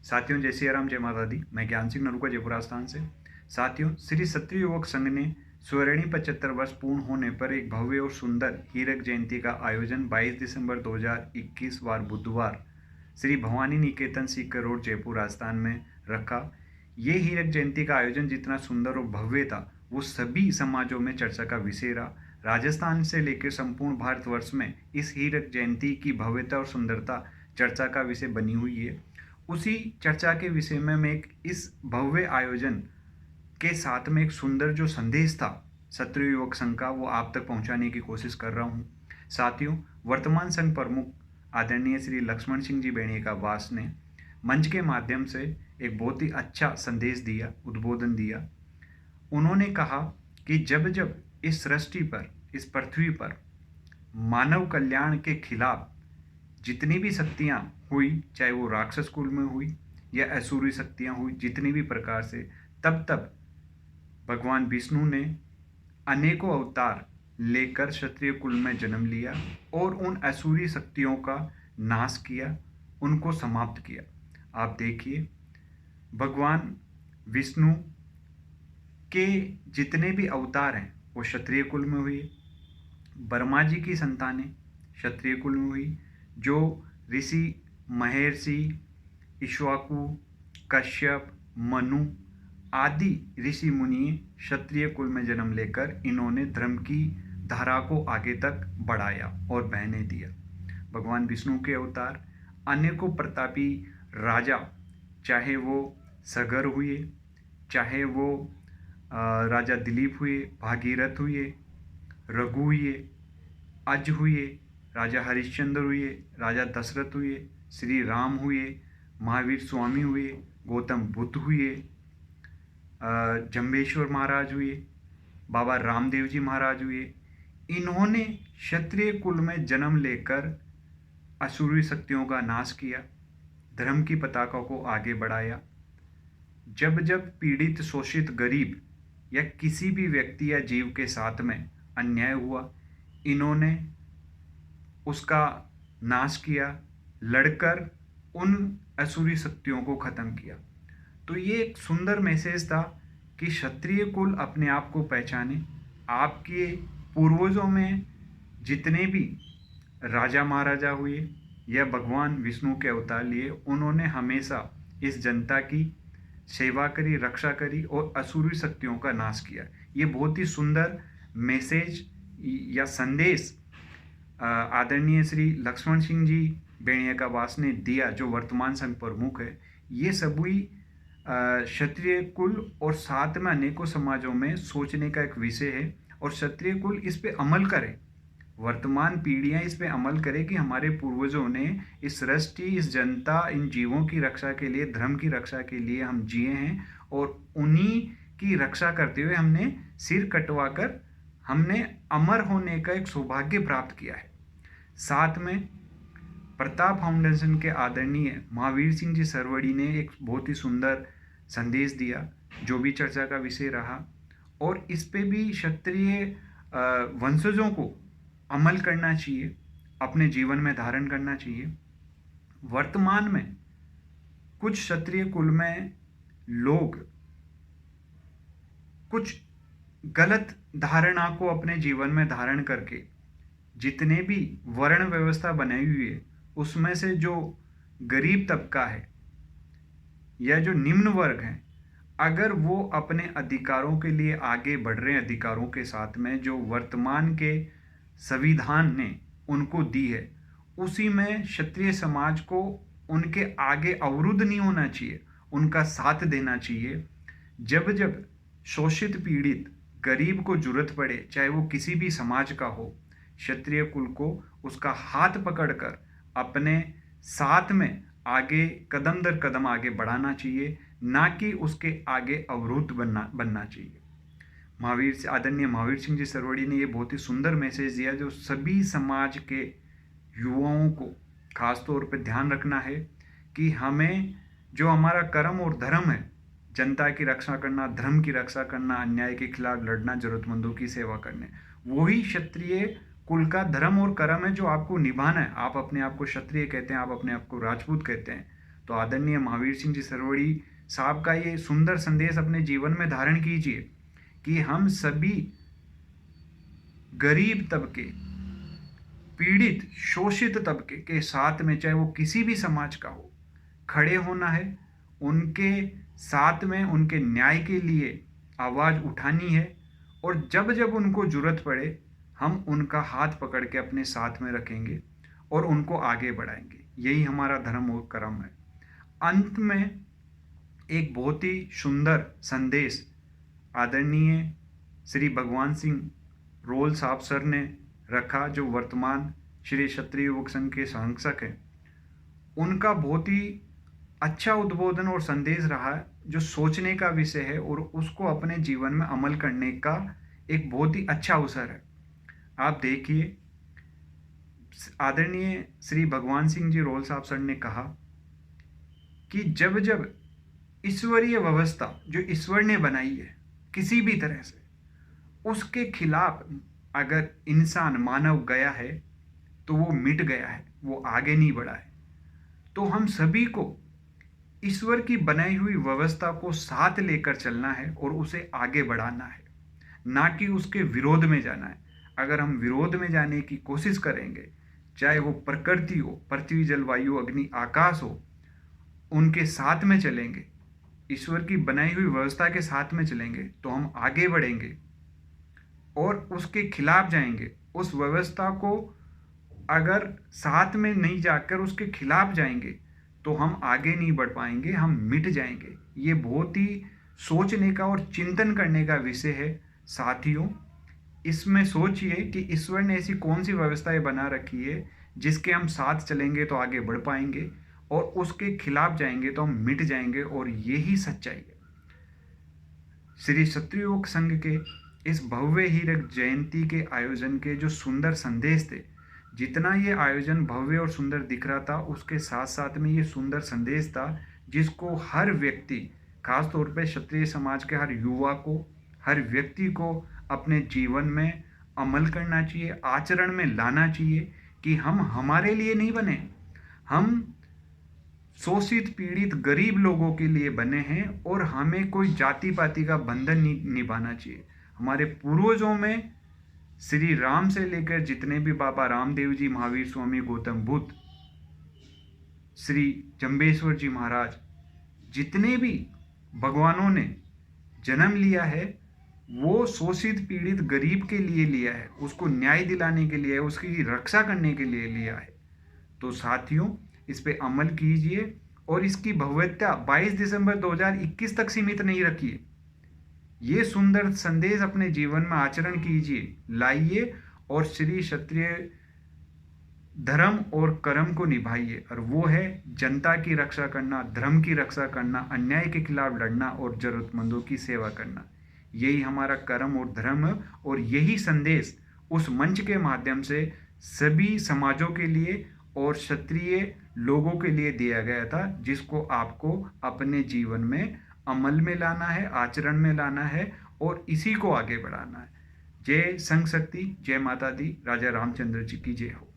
साथियों, जय सिया राम, जय माता दी। मैं ज्ञान सिंह नरूका, जयपुर राजस्थान से। साथियों, श्री क्षत्रिय युवक संघ ने स्वर्णिम 75 वर्ष पूर्ण होने पर एक भव्य और सुंदर हीरक जयंती का आयोजन 22 दिसंबर 2021 वार बुधवार श्री भवानी निकेतन सीकर रोड, जयपुर राजस्थान में रखा। ये हीरक जयंती का आयोजन जितना सुंदर और भव्य था, वो सभी समाजों में चर्चा का विषय रहा। राजस्थान से लेकर संपूर्ण भारतवर्ष में इस हीरक जयंती की भव्यता और सुंदरता चर्चा का विषय बनी हुई है। उसी चर्चा के विषय में मैं इस भव्य आयोजन के साथ में एक सुंदर जो संदेश था क्षत्रिय युवक संघ का, वो आप तक पहुंचाने की कोशिश कर रहा हूं। साथियों, वर्तमान संघ प्रमुख आदरणीय श्री लक्ष्मण सिंह जी बेणिया ने मंच के माध्यम से एक बहुत ही अच्छा संदेश दिया, उद्बोधन दिया। उन्होंने कहा कि जब जब इस सृष्टि पर, इस पृथ्वी पर मानव कल्याण के खिलाफ जितनी भी शक्तियाँ हुई, चाहे वो राक्षस कुल में हुई या असुरी शक्तियाँ हुई, जितनी भी प्रकार से, तब तब भगवान विष्णु ने अनेकों अवतार लेकर क्षत्रिय कुल में जन्म लिया और उन असुरी शक्तियों का नाश किया, उनको समाप्त किया। आप देखिए, भगवान विष्णु के जितने भी अवतार हैं वो क्षत्रिय कुल में हुए। ब्रह्मा जी की संतानें क्षत्रिय कुल में हुई, जो ऋषि महर्षि इक्ष्वाकु, कश्यप, मनु आदि ऋषि मुनि क्षत्रिय कुल में जन्म लेकर इन्होंने धर्म की धारा को आगे तक बढ़ाया और बहने दिया। भगवान विष्णु के अवतार अनेकों प्रतापी राजा, चाहे वो सगर हुए, चाहे वो राजा दिलीप हुए, भागीरथ हुए, रघु हुए, अज हुए, राजा हरिश्चंद्र हुए, राजा दशरथ हुए, श्री राम हुए, महावीर स्वामी हुए, गौतम बुद्ध हुए, जम्बेश्वर महाराज हुए, बाबा रामदेव जी महाराज हुए। इन्होंने क्षत्रिय कुल में जन्म लेकर असुरी शक्तियों का नाश किया, धर्म की पताका को आगे बढ़ाया। जब जब पीड़ित, शोषित, गरीब या किसी भी व्यक्ति या जीव के साथ में अन्याय हुआ, इन्होंने उसका नाश किया, लड़कर उन असुरी शक्तियों को खत्म किया। तो ये एक सुंदर मैसेज था कि क्षत्रिय कुल अपने आप को पहचाने। आपके पूर्वजों में जितने भी राजा महाराजा हुए या भगवान विष्णु के अवतार लिए, उन्होंने हमेशा इस जनता की सेवा करी, रक्षा करी और असुरी शक्तियों का नाश किया। ये बहुत ही सुंदर मैसेज या संदेश आदरणीय श्री लक्ष्मण सिंह जी बेणिया ने दिया, जो वर्तमान संघ प्रमुख है। ये सभी क्षत्रिय कुल और साथ में अनेकों समाजों में सोचने का एक विषय है और क्षत्रिय कुल इस पे अमल करे, वर्तमान पीढ़ियां इस पे अमल करे कि हमारे पूर्वजों ने इस सृष्टि, इस जनता, इन जीवों की रक्षा के लिए, धर्म की रक्षा के लिए हम जिए हैं और उन्हीं की रक्षा करते हुए हमने सिर कटवाकर हमने अमर होने का एक सौभाग्य प्राप्त किया है। साथ में प्रताप फाउंडेशन के आदरणीय महावीर सिंह जी सरवड़ी ने एक बहुत ही सुंदर संदेश दिया, जो भी चर्चा का विषय रहा, और इस पे भी क्षत्रिय वंशजों को अमल करना चाहिए, अपने जीवन में धारण करना चाहिए। वर्तमान में कुछ क्षत्रिय कुल में लोग कुछ गलत धारणा को अपने जीवन में धारण करके जितने भी वर्ण व्यवस्था बनाई हुई है, उसमें से जो गरीब तबका है या जो निम्न वर्ग है, अगर वो अपने अधिकारों के लिए आगे बढ़ रहे हैं, अधिकारों के साथ में जो वर्तमान के संविधान ने उनको दी है, उसी में क्षत्रिय समाज को उनके आगे अवरुद्ध नहीं होना चाहिए, उनका साथ देना चाहिए। जब जब शोषित, पीड़ित, गरीब को जरूरत पड़े, चाहे वो किसी भी समाज का हो, क्षत्रिय कुल को उसका हाथ पकड़कर अपने साथ में आगे कदम दर कदम आगे बढ़ाना चाहिए, ना कि उसके आगे अवरुद्ध बनना चाहिए। आदरणीय महावीर सिंह जी सरवड़ी ने ये बहुत ही सुंदर मैसेज दिया, जो सभी समाज के युवाओं को खास तौर पे ध्यान रखना है कि हमें जो हमारा कर्म और धर्म है, जनता की रक्षा करना, धर्म की रक्षा करना, अन्याय के खिलाफ लड़ना, जरूरतमंदों की सेवा करने, वही क्षत्रिय कुल का धर्म और कर्म है जो आपको निभाना है। आप अपने आप को क्षत्रिय कहते हैं, आप अपने आप को राजपूत कहते हैं, तो आदरणीय महावीर सिंह जी सरवड़ी साहब का ये सुंदर संदेश अपने जीवन में धारण कीजिए कि हम सभी गरीब तबके, पीड़ित शोषित तबके के साथ में, चाहे वो किसी भी समाज का हो, खड़े होना है, उनके साथ में उनके न्याय के लिए आवाज़ उठानी है, और जब जब उनको ज़रूरत पड़े हम उनका हाथ पकड़ के अपने साथ में रखेंगे और उनको आगे बढ़ाएंगे। यही हमारा धर्म और कर्म है। अंत में एक बहुत ही सुंदर संदेश आदरणीय श्री भगवान सिंह रोल साहब सर ने रखा, जो वर्तमान श्री क्षत्रिय युवक संघ के संरक्षक हैं। उनका बहुत ही अच्छा उद्बोधन और संदेश रहा है, जो सोचने का विषय है और उसको अपने जीवन में अमल करने का एक बहुत ही अच्छा अवसर है। आप देखिए, आदरणीय श्री भगवान सिंह जी रोल साहब सर ने कहा कि जब जब ईश्वरीय व्यवस्था जो ईश्वर ने बनाई है किसी भी तरह से, उसके खिलाफ अगर इंसान मानव गया है तो वो मिट गया है, वो आगे नहीं बढ़ा है। तो हम सभी को ईश्वर की बनाई हुई व्यवस्था को साथ लेकर चलना है और उसे आगे बढ़ाना है, ना कि उसके विरोध में जाना है। अगर हम विरोध में जाने की कोशिश करेंगे, चाहे वो प्रकृति हो, पृथ्वी जलवायु अग्नि आकाश हो, उनके साथ में चलेंगे, ईश्वर की बनाई हुई व्यवस्था के साथ में चलेंगे तो हम आगे बढ़ेंगे। और उसके खिलाफ जाएंगे, उस व्यवस्था को अगर साथ में नहीं जाकर उसके खिलाफ जाएंगे तो हम आगे नहीं बढ़ पाएंगे, हम मिट जाएंगे। ये बहुत ही सोचने का और चिंतन करने का विषय है साथियों। इसमें सोचिए कि ईश्वर ने ऐसी कौन सी व्यवस्थाएं बना रखी है जिसके हम साथ चलेंगे तो आगे बढ़ पाएंगे, और उसके खिलाफ जाएंगे तो हम मिट जाएंगे, और यही सच्चाई है। श्री क्षत्रिय युवक संघ के इस भव्य हीरक जयंती के आयोजन के जो सुंदर संदेश थे, जितना ये आयोजन भव्य और सुंदर दिख रहा था, उसके साथ साथ में ये सुंदर संदेश था जिसको हर व्यक्ति, खास तौर पे क्षत्रिय समाज के हर युवा को, हर व्यक्ति को अपने जीवन में अमल करना चाहिए, आचरण में लाना चाहिए कि हम हमारे लिए नहीं बने, हम शोषित पीड़ित गरीब लोगों के लिए बने हैं, और हमें कोई जाति पाति का बंधन नहीं निभाना चाहिए। हमारे पूर्वजों में श्री राम से लेकर जितने भी बाबा रामदेव जी, महावीर स्वामी गौतम बुद्ध, श्री जम्बेश्वर जी महाराज, जितने भी भगवानों ने जन्म लिया है वो शोषित पीड़ित गरीब के लिए लिया है, उसको न्याय दिलाने के लिए, उसकी रक्षा करने के लिए लिया है। तो साथियों, इस पे अमल कीजिए और इसकी भव्यता 22 दिसंबर 2021 तक सीमित नहीं रखिए। ये सुंदर संदेश अपने जीवन में आचरण कीजिए, लाइए और श्री क्षत्रिय धर्म और कर्म को निभाइए, और वो है जनता की रक्षा करना, धर्म की रक्षा करना, अन्याय के खिलाफ लड़ना और जरूरतमंदों की सेवा करना। यही हमारा कर्म और धर्म है, और यही संदेश उस मंच के माध्यम से सभी समाजों के लिए और क्षत्रिय लोगों के लिए दिया गया था, जिसको आपको अपने जीवन में अमल में लाना है, आचरण में लाना है और इसी को आगे बढ़ाना है। जय संघ शक्ति, जय माता दी, राजा रामचंद्र जी की जय हो।